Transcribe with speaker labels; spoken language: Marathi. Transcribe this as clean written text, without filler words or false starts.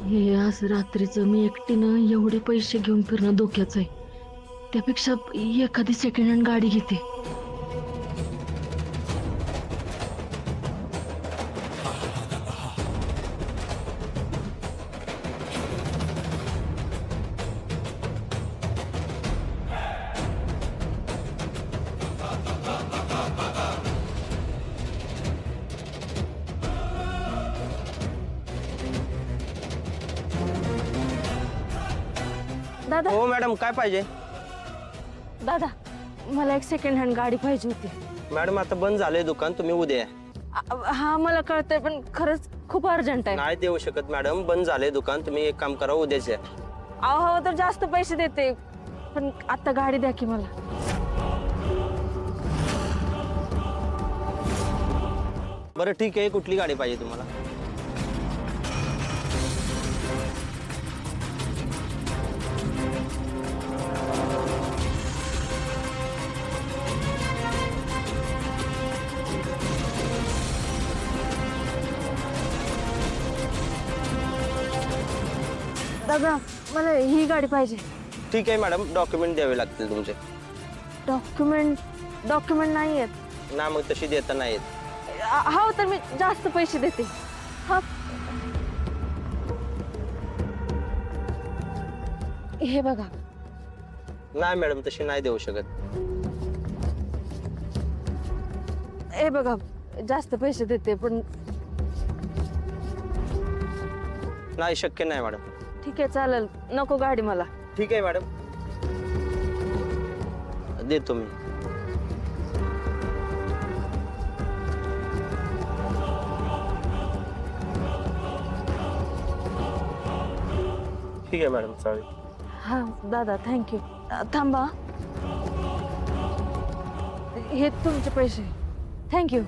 Speaker 1: हे आज रात्रीचं मी एकटीनं एवढे पैसे घेऊन फिरणं धोक्याचं आहे. त्यापेक्षा एखादी सेकंड हँड गाडी घेते. दादा
Speaker 2: हो मॅडम, काय पाहिजे?
Speaker 1: दादा मला एक सेकंड हँड गाडी पाहिजे होती.
Speaker 2: मॅडम आता बंद झालंय दुकान, तुम्ही उद्या या.
Speaker 1: हा मला कळतंय पण खरंच खूप अर्जंट आहे.
Speaker 2: नाही देऊ शकत मॅडम, बंद झालंय दुकान. तुम्ही एक काम करा, उद्याच या.
Speaker 1: अहो तर जास्त पैसे देते पण आता गाडी द्या की मला.
Speaker 2: बरं ठीक आहे, कुठली गाडी पाहिजे तुम्हाला?
Speaker 1: दादा मला ही गाडी पाहिजे.
Speaker 2: ठीक आहे मॅडम, डॉक्युमेंट द्यावे लागतील तुमचे.
Speaker 1: डॉक्युमेंट नाही आहेत
Speaker 2: ना मग तशी देता नाही येत.
Speaker 1: हो तर मी जास्त पैसे देते. हा हे बघा.
Speaker 2: नाही मॅडम, तशी नाही देऊ शकत.
Speaker 1: हे बघा जास्त पैसे देते पण
Speaker 2: नाही, शक्य नाही मॅडम.
Speaker 1: ठीक आहे चालेल, नको गाडी मला.
Speaker 2: ठीक आहे मॅडम, देतो मी. ठीक आहे मॅडम, चालेल.
Speaker 1: हा दादा थँक्यू. थांबा, हे तुमचे पैसे. थँक्यू.